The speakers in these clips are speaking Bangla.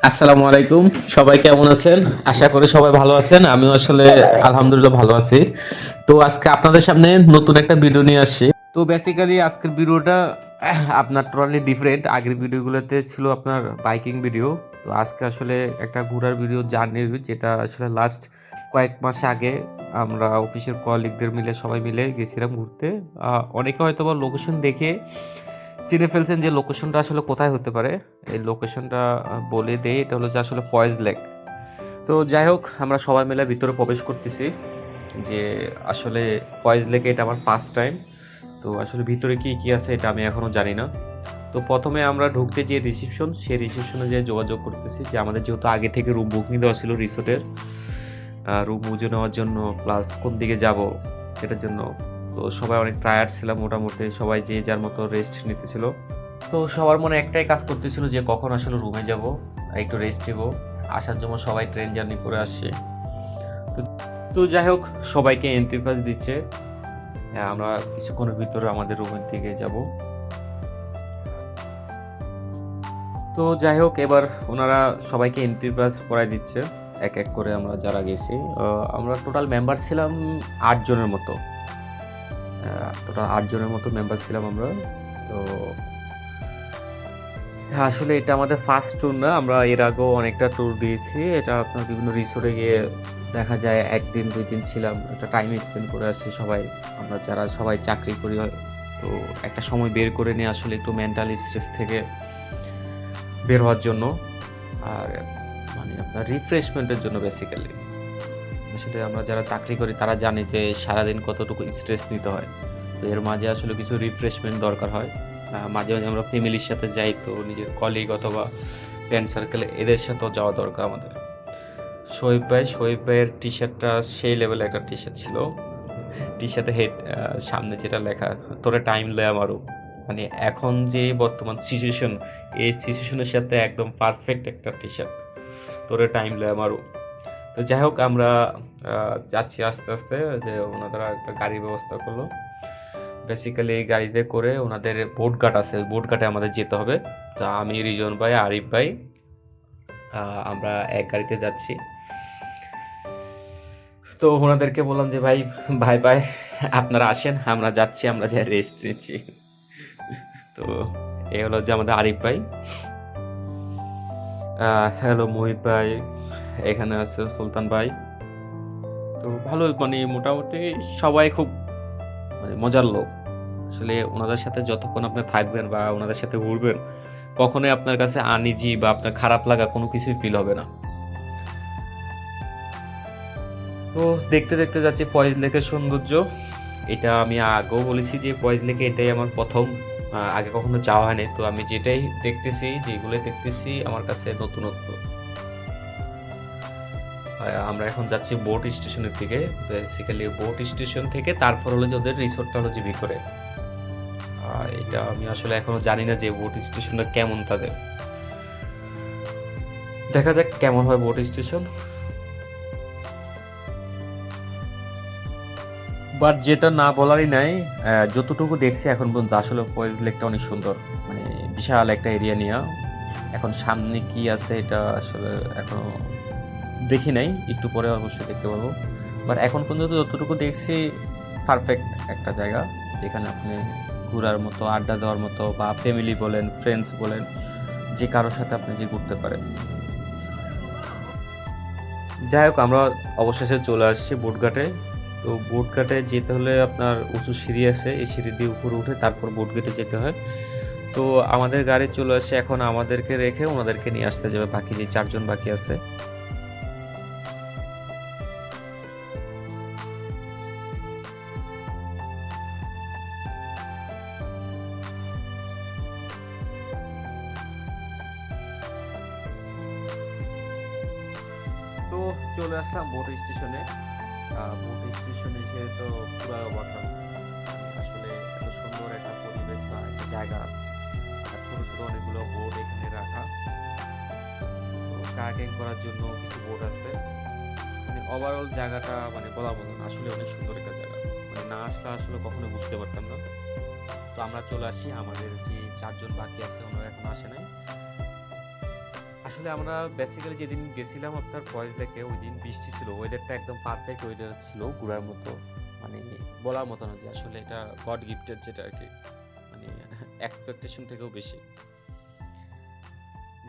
আসসালামু আলাইকুম। সবাই কেমন আছেন? আশা করি সবাই ভালো আছেন। আমিও আসলে আলহামদুলিল্লাহ ভালো আছি। তো আজকে আপনাদের সামনে নতুন একটা ভিডিও নিয়ে আসছি। তো বেসিক্যালি আজকের ভিডিওটা আপনার টোটালি ডিফারেন্ট। আগের ভিডিওগুলোতে ছিল আপনার বাইকিং ভিডিও। তো আজকে আসলে একটা ঘোরার ভিডিও, জার্নির, যেটা আসলে লাস্ট কয়েক মাস আগে আমরা অফিসের কলিগদের মিলে সবাই মিলে গেছিলাম ঘুরতে। অনেকে হয়তোবা লোকেশন দেখে চিনে ফেলছেন যে লোকেশনটা আসলে কোথায় হতে পারে। এই লোকেশনটা বলে দেই, এটা হলো যে আসলে ফয়েজ লেক। তো যাই হোক, আমরা সবাই মিলে ভিতরে প্রবেশ করতেছি। যে আসলে ফয়েজ লেকে এটা আমার ফার্স্ট টাইম। তো আসলে ভিতরে কি কি আছে এটা আমি এখনও জানি না। তো প্রথমে আমরা ঢুকতে যে রিসিপশন, সেই রিসিপশনে যে যোগাযোগ করতেছি যে আমাদের যেহেতু আগে থেকে রুম বুকিং দেওয়া ছিল রিসোর্টের, রুম বুঝে নেওয়ার জন্য, প্লাস কোন দিকে যাব সেটার জন্য। তো সবাই অনেক টায়ার্ড ছিলাম, মোটামুটি সবাই যে যার মতো রেস্ট নিতেছিল। তো সবার মনে একটাই কাজ করতেছিল যে কখন আসলে রুমে যাব, একটু রেস্ট নেব। আসার জন্য সবাই ট্রেন জার্নি করে আসছে। তো তো যাই হোক, সবাইকে এন্ট্রি পাস দিচ্ছে। হ্যাঁ, আমরা কিছুক্ষণের ভিতরে আমাদের রুমের দিকে যাব। তো যাই হোক, এবার ওনারা সবাইকে এন্ট্রি পাস করাই দিচ্ছে এক এক করে। আমরা যারা গেছি, আমরা টোটাল মেম্বার ছিলাম 8 জনের মতো। টোটাল 8 জনের মতো মেম্বার ছিলাম আমরা। তো হ্যাঁ, আসলে এটা আমাদের ফার্স্ট ট্যুর না, আমরা এর আগেও অনেকটা ট্যুর দিয়েছি। এটা আপনার বিভিন্ন রিসোর্টে গিয়ে দেখা যায় 1 দিন 2 দিন ছিলাম, একটা টাইম স্পেন্ড করে আসছি সবাই। আমরা যারা সবাই চাকরি করি হয়, তো একটা সময় বের করে নিয়ে আসলে একটু মেন্টাল স্ট্রেস থেকে বের হওয়ার জন্য, আর মানে আপনার রিফ্রেশমেন্টের জন্য বেসিক্যালি। আসলে আমরা যারা চাকরি করি তারা জানি যে সারাদিন কতটুকু স্ট্রেস নিতে হয়। তো এর মাঝে আসলে কিছু রিফ্রেশমেন্ট দরকার হয়। মাঝে মাঝে আমরা ফ্যামিলির সাথে যাই, তো নিজের কলিগ অথবা ফ্রেন্ড সার্কেলে এদের সাথেও যাওয়া দরকার আমাদের। শহীদ ভাইয়ের টি শার্টটা সেই লেভেলে একটা টি শার্ট ছিল। টি শার্টে হেড সামনে যেটা লেখা, তোরে টাইম লয় আমারও। মানে এখন যে বর্তমান সিচুয়েশন, এই সিচুয়েশনের সাথে একদম পারফেক্ট একটা টি শার্ট, তোরে টাইম লয় আমারও। তো যাই হোক, আমরা যাচ্ছি আস্তে আস্তে। যে ওনারা একটা গাড়ির ব্যবস্থা করলো। বেসিক্যালি এই গাড়িতে করে ওনাদের বোট ঘাট আছে, ওই বোট ঘাটে আমাদের যেতে হবে। তো আমি, রিজন ভাই, আরিফ ভাই, আমরা এক গাড়িতে যাচ্ছি। তো ওনাদেরকে বললাম যে ভাই ভাই ভাই আপনারা আসেন, আমরা যাচ্ছি, আমরা যাই রেস্ট নিচ্ছি। তো এ হলো যে আমাদের আরিফ ভাই। হ্যালো মুহিত ভাই, এখানে আছে সুলতান ভাই। তো ভালো, মানে মোটামুটি সবাই খুব মানে মজার লোক। আসলে ওনাদের সাথে যতক্ষণ আপনি থাকবেন বা ওনাদের সাথে ঘুরবেন, কখনোই আপনার কাছে আনইজি বা আপনার খারাপ লাগা কোনো কিছুই ফিল হবে না। তো দেখতে দেখতে যাচ্ছি ফয়েজ লেকের সৌন্দর্য। এটা আমি আগেও বলেছি যে ফয়েজ লেকে এটাই আমার প্রথম, আগে কখনো যাওয়া হয়নি। তো আমি যেটাই দেখতেছি, যেগুলো দেখতেছি আমার কাছে নতুনত্ব। আমরা এখন যাচ্ছি বোট স্টেশনের দিকে। বেসিক্যালি বোট স্টেশন থেকে তারপর হলো যে ওদের রিসোর্টটা হলো যে ভিতরে। এটা আমি আসলে এখনো জানি না যে বোট স্টেশনটা কেমন তাদের। দেখা যাক কেমন হয় বোট স্টেশন। বাট যেটা না বলারই নাই, যতটুকু দেখছি এখন পর্যন্ত আসলে ফয়েজ লেকটা অনেক সুন্দর। মানে বিশাল একটা এরিয়া নিয়ে। এখন সামনে কি আছে এটা আসলে এখনো দেখি নাই, একটু পরে অবশ্যই দেখতে পারবো। বাট এখন পর্যন্ত যতটুকু দেখছি পারফেক্ট একটা জায়গা, যেখানে আপনি ঘোরার মতো, আড্ডা দেওয়ার মতো, বা ফ্যামিলি বলেন, ফ্রেন্ডস বলেন, যে কারোর সাথে আপনি যে ঘুরতে পারেন। যাই হোক, আমরা অবশেষে চলে আসছি বোটঘাটে। তো বোটঘাটে যেতে হলে আপনার উঁচু সিঁড়ি আছে, এই সিঁড়ি দিয়ে উপরে উঠে তারপর বোটঘাটে যেতে হয়। তো আমাদের গাড়ি চলে আসে, এখন আমাদেরকে রেখে ওনাদেরকে নিয়ে আসতে যাবে, বাকি যে 4 জন বাকি আছে। তো চলে আসলাম বোট স্টেশনে। বোট স্টেশনে এসে তো পুরো অবাক হলাম। আসলে এত সুন্দর একটা পরিবেশ বা একটা জায়গা, আর ছোট ছোট অনেকগুলো বোট এখানে রাখা। তো কায়াকিং করার জন্য কিছু বোট আছে। মানে ওভারঅল জায়গাটা মানে বলার মতন, আসলে অনেক সুন্দর একটা জায়গা। মানে না আসলে আসলে কখনো বুঝতে পারতাম না। তো আমরা চলে আসি, আমাদের যে 4 জন বাকি আছে ওনারা এখন আসে নাই। আসলে আসলে আমরা বেসিক্যালি যেদিন গেছিলাম আপনার ফয়েজ লেকে, ওই দিন বৃষ্টি ছিল, ওয়েদারটা একদম পারফেক্ট ওয়েদার ছিল ঘোরার মতো, মানে বলার মতো না যে আসলে এটা গড গিফটেড, যেটা আর কি মানে এক্সপেকটেশন থেকেও বেশি।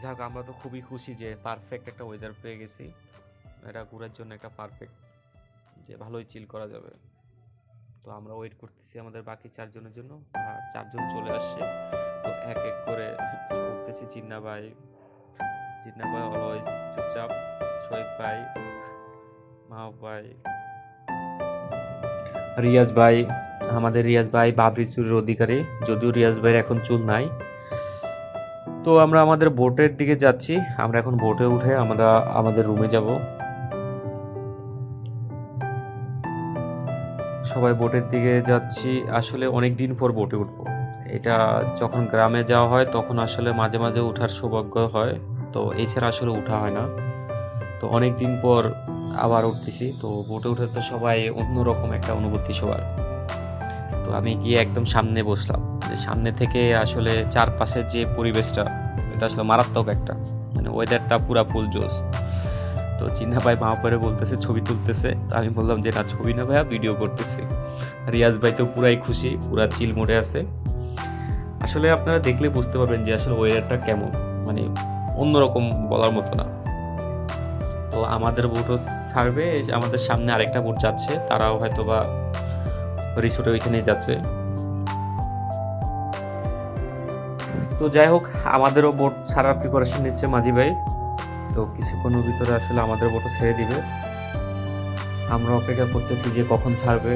যাক, আমরা তো খুবই খুশি যে পারফেক্ট একটা ওয়েদার পেয়ে গেছি, এটা ঘোরার জন্য একটা পারফেক্ট, যে ভালোই চিল করা যাবে। তো আমরা ওয়েট করতেছি আমাদের বাকি 4 জনের জন্য, 4 জন চলে আসছে। তো এক এক করে উঠতেছি। জিন্না ভাই অলওয়েজ চুপচাপ, শোয়েব ভাই, মাহবুব ভাই, রিয়াজ ভাই, আমাদের রিয়াজ ভাই বাবরি চুলের অধিকারী, যদিও রিয়াজ ভাইয়ের এখন চুল নাই। তো আমরা আমাদের বোটের দিকে যাচ্ছি। আমরা এখন বোটে উঠে আমরা আমাদের রুমে যাব। সবাই বোটের দিকে যাচ্ছি। আসলে অনেক দিন পর বোটে উঠবো। এটা যখন গ্রামে যাওয়া হয় তখন আসলে মাঝে মাঝে ওঠার সৌভাগ্য হয়, তো এছাড়া আসলে উঠা হয় না। তো অনেক দিন পর আবার উঠতেছি। তো বোটে উঠে তো সবাই অন্যরকম একটা অনুভূতি সবার। তো আমি গিয়ে একদম সামনে বসলাম, যে সামনে থেকে আসলে চারপাশের যে পরিবেশটা, এটা আসলে মারাত্মক একটা, মানে ওয়েদারটা পুরা ফুল জোস। তো চিন্না ভাই মাহপুরে বলতেছে ছবি তুলতেছে, তো আমি বললাম যে না, ছবি না ভাইয়া, ভিডিও করতেছি। রিয়াজ ভাই তো পুরাই খুশি, পুরা চিল মোডে আছে। আসলে আপনারা দেখলে বুঝতে পারবেন যে আসলে ওয়েদারটা কেমন, মানে অন্যরকম, বলার মতো না। তো আমাদের বোটও ছাড়বে, আমাদের সামনে আরেকটা বোট যাচ্ছে, তারাও হয়তো বা রিসোর্টে ওইখানেই যাচ্ছে। তো যাই হোক, আমাদেরও বোট ছাড়ার প্রিপারেশন নিচ্ছে মাঝি ভাই। তো কিছুক্ষণের ভিতরে আসলে আমাদের বোটও ছেড়ে দিবে। আমরা অপেক্ষা করতেছি যে কখন ছাড়বে।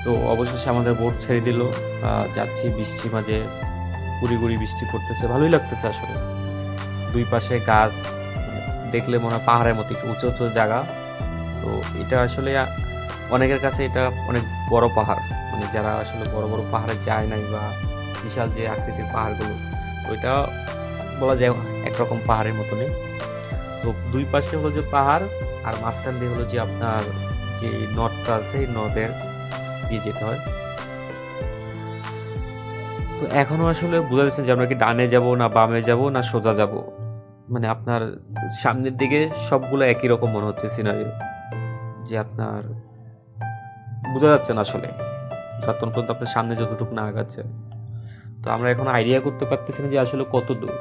তো অবশেষে আমাদের বোট ছেড়ে দিল। যাচ্ছি, বৃষ্টি মাঝে গুড়ি গুড়ি বৃষ্টি পড়তেছে, ভালোই লাগতেছে আসলে। দুই পাশে গাছ, দেখলে মনে হয় পাহাড়ের মতো একটু উঁচু উঁচু জায়গা। তো এটা আসলে অনেকের কাছে এটা অনেক বড় পাহাড়, মানে যারা আসলে বড় বড় পাহাড়ে যায় নাই, বা বিশাল যে আকৃতির পাহাড়গুলো, ওইটা বলা যায় একরকম পাহাড়ের মতনই। তো দুই পাশে হলো যে পাহাড়, আর মাঝখান দিয়ে হলো যে আপনার যে নদটা আছে, এই নদের দিয়ে যেতে হয়। তো এখনো আসলে বোঝা যাচ্ছে যে আমরা কি ডানে যাব না বামে যাব না সোজা যাব, মানে আপনার সামনের দিকে সবগুলো একই রকম মনে হচ্ছে সিনারি, যে আপনার বোঝা যাচ্ছে না আসলে যতক্ষণ পর্যন্ত আপনার সামনে যতটুকু না আগাচ্ছে। তো আমরা এখন আইডিয়া করতে পারতেছি না যে আসলে কত দূর।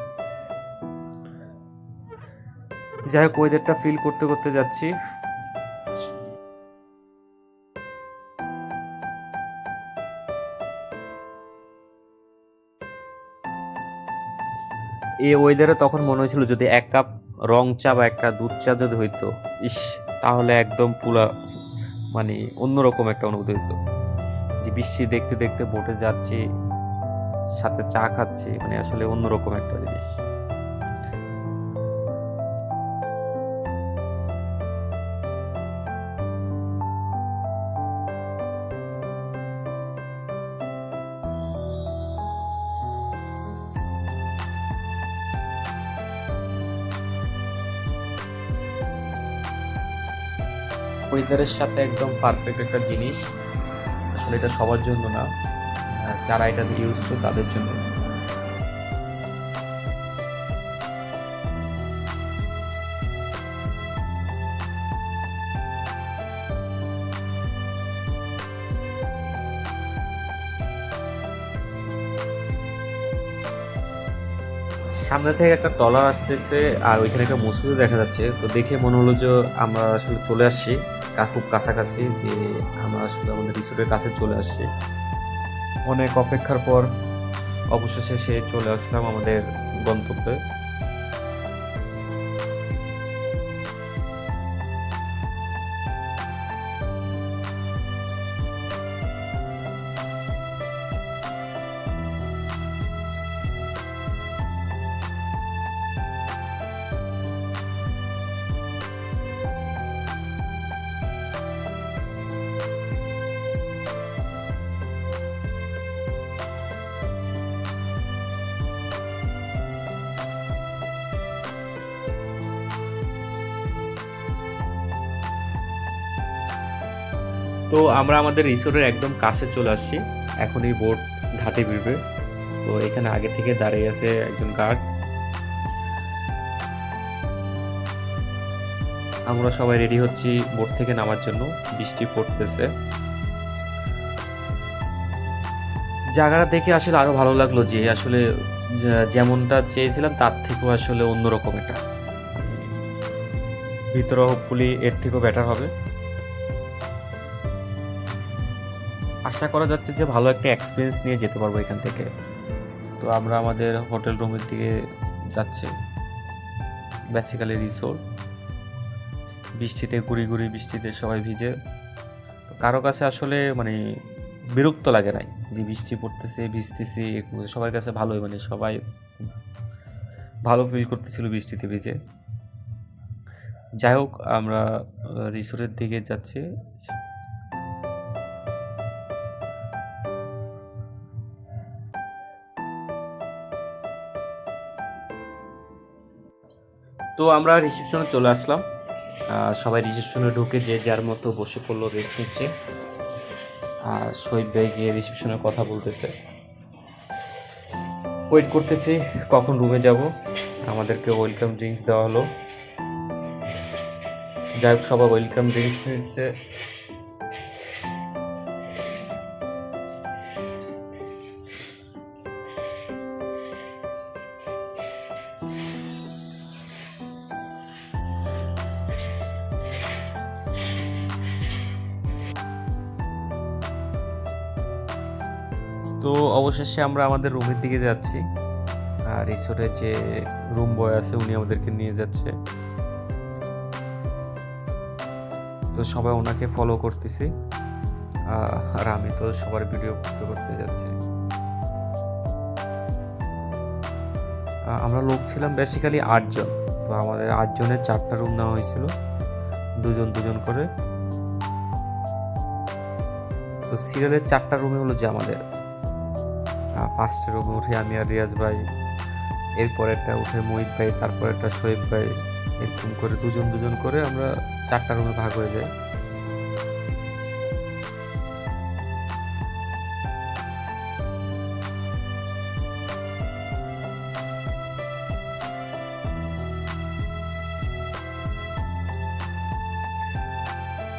যাই হোক, ওয়েদারটা ফিল করতে করতে যাচ্ছি। এই ওয়েদারে তখন মনে হয়েছিল যদি 1 কাপ রং চা বা একটা দুধ চা যদি হইতো, ইস, তাহলে একদম পুরা মানে অন্যরকম একটা অনুভূতি হইতো। যে বৃষ্টি দেখতে দেখতে বোটে যাচ্ছি, সাথে চা খাচ্ছি, মানে আসলে অন্যরকম একটা জিনিস। ওয়েদারের সাথে একদম পারফেক্ট একটা জিনিস, আসলে এটা সবার জন্য না, যারা এটা ইউজ টু তাদের জন্য। সামনে থেকে একটা ট্রলার আসতেছে, আর ওইখানে একটা মসজিদও দেখা যাচ্ছে। তো দেখে মনে হলো যে আমরা আসলে চলে আসছি, খুব কাছাকাছি, যে আমরা আসলে আমাদের রিসোর্টের কাছে চলে আসছি। অনেক অপেক্ষার পর অবশেষে সে চলে আসলাম আমাদের গন্তব্যে। তো আমরা আমাদের রিসোর্টের একদম কাছে চলে আসছি, এখন এই বোট ঘাটে ভিড়বে। তো এখানে আগে থেকে দাঁড়িয়ে আছে একজন গার্ড। আমরা সবাই রেডি হচ্ছি বোট থেকে নামার জন্য। বৃষ্টি পড়তেছে। জায়গাটা দেখে আসলে আরো ভালো লাগলো যে আসলে যেমনটা চেয়েছিলাম তার থেকেও আসলে অন্যরকম এটা। ভিতরে হোপফুলি এর থেকেও বেটার হবে। আশা করা যাচ্ছে যে ভালো একটা এক্সপিরিয়েন্স নিয়ে যেতে পারবো এখান থেকে। তো আমরা আমাদের হোটেল রুমের দিকে যাচ্ছি। বেসিক্যালি রিসোর্ট, বৃষ্টিতে গুড়ি গুড়ি বৃষ্টিতে সবাই ভিজে। তো কারো কাছে আসলে মানে বিরক্ত লাগে নাই যে বৃষ্টি পড়তেছে ভিজতেছি, সবার কাছে ভালোই, মানে সবাই ভালো ফিল করতেছিল বৃষ্টিতে ভিজে। যাই হোক, আমরা রিসোর্টের দিকে যাচ্ছি। তো আমরা রিসেপশনে চলে আসলাম। সবাই রিসেপশনে ঢুকে যে যার মতো বসে পড়লো, রেস্ট নিচ্ছে। আর শহীদ ভাই গিয়ে রিসেপশনে কথা বলতেছে। ওয়েট করতেছি কখন রুমে যাব। আমাদেরকে ওয়েলকাম ড্রিঙ্কস দেওয়া হলো। যাই হোক, সবাই ওয়েলকাম ড্রিঙ্কস নিচ্ছে। তো অবশেষে আমরা আমাদের রুমের দিকে যাচ্ছি। আর রিসোর্টে যে রুম বয় আছে উনি আমাদেরকে নিয়ে যাচ্ছে। তো সবাই ওনাকে ফলো করতেছি। আর আমি তো সবার ভিডিও করতে যাচ্ছি। আমরা লোক ছিলাম বেসিক্যালি 8 জন। তো আমাদের 8 জনের 4টা রুম নেওয়া হয়েছিল, দুজন দুজন করে। তো সিরিয়ালের 4টা রুমে হলো যে আমাদের ফার্স্ট রুমে উঠে আমি আর রিয়াজ ভাই, এরপর একটা উঠে মোহিত ভাই, তারপর একটা শোয়েব ভাই, এরকম করে দুজন দুজন করে আমরা 4টা রুমে ভাগ হয়ে যাই।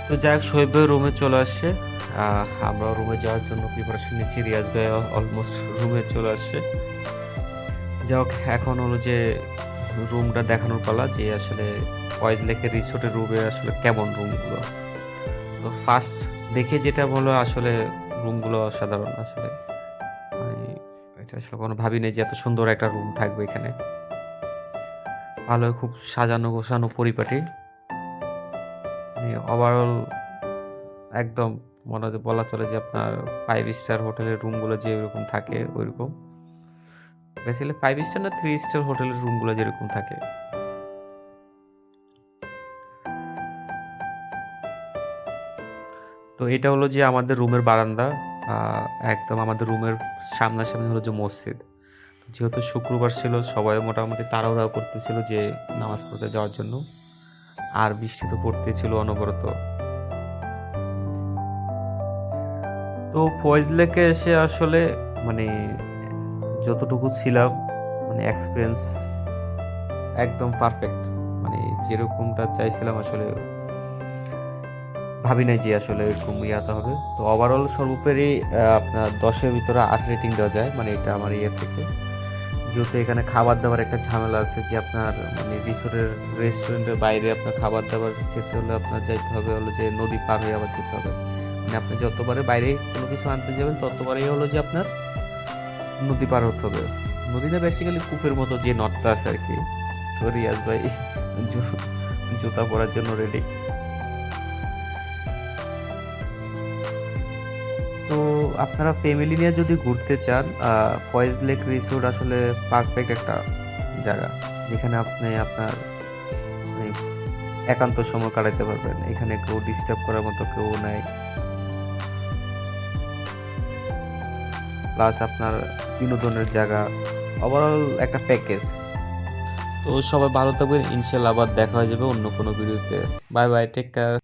তো যাই হোক, শোয়েব ভাই রুমে চলে আসছে। আমরা রুমে যাওয়ার জন্য প্রিপারেশন নিচ্ছি। রিয়াজ ভাই অলমোস্ট রুমে চলে আসছে। যাই হোক, এখন হলো যে রুমটা দেখানোর পালা, যে আসলে ফয়েজ লেকের রিসোর্টের রুমে আসলে কেমন রুমগুলো। তো ফার্স্ট দেখে যেটা বলো, আসলে রুমগুলো অসাধারণ। আসলে মানে এটা আসলে কোনো ভাবি নেই যে এত সুন্দর একটা রুম থাকবে এখানে। ভালো, খুব সাজানো গোছানো পরিপাটি। ওভারঅল একদম মনে হয় বলা চলে যে আপনার 5 স্টার হোটেলের রুমগুলো যে এরকম থাকে ওইরকম। বেসিক্যালি 5 স্টার না 3 স্টার হোটেলের রুমগুলো যেরকম থাকে। তো এটা হলো যে আমাদের রুমের বারান্দা। একদম আমাদের রুমের সামনাসামনি হলো যে মসজিদ। যেহেতু শুক্রবার ছিল, সবাই মোটামুটি তাড়াহুড়া করতেছিল যে নামাজ পড়তে যাওয়ার জন্য। আর বৃষ্টি তো পড়তেছিল অনবরত। তো ফয়েজ লেকে এসে আসলে মানে যতটুকু ছিলাম, মানে এক্সপিরিয়েন্স একদম পারফেক্ট। মানে যেরকমটা চাইছিলাম আসলে ভাবি নাই যে আসলে এরকম ইয়াতে হবে। তো ওভারঅল সর্বোপরি আপনার 10-এর ভিতরে 8 রেটিং দেওয়া যায়, মানে এটা আমার ইয়ে থেকে। যেহেতু এখানে খাবার দাবার একটা ঝামেলা আছে, যে আপনার মানে রিসোর্টের রেস্টুরেন্টের বাইরে আপনার খাবার দাবার খেতে হলে আপনার যাইতে হবে হলো যে নদী পার হয়ে আবার যেতে হবে। মানে আপনি যতবারে বাইরে কোনো কিছু আনতে যাবেন ততবারই হলো যে আপনার নদী পার হতে হবে। নদীটা বেসিক্যালি কূপের মতো যে নদটা আছে আর কি। তো রিয়াজ ভাই জুতা পরার জন্য রেডি। তো আপনারা ফ্যামিলি নিয়ে যদি ঘুরতে চান, ফয়েজ লেক রিসোর্ট আসলে পারফেক্ট একটা জায়গা, যেখানে আপনি আপনার মানে একান্ত সময় কাটাতে পারবেন। এখানে কেউ ডিস্টার্ব করার মতো কেউ নাই। প্লাস আপনার বিনোদনের জায়গা, ওভারঅল একটা প্যাকেজ। তো সবাই ভালো থাকবেন, ইনশাল্লাহ আবার দেখা হয়ে যাবে অন্য কোনো ভিডিওতে। Bye bye, take care.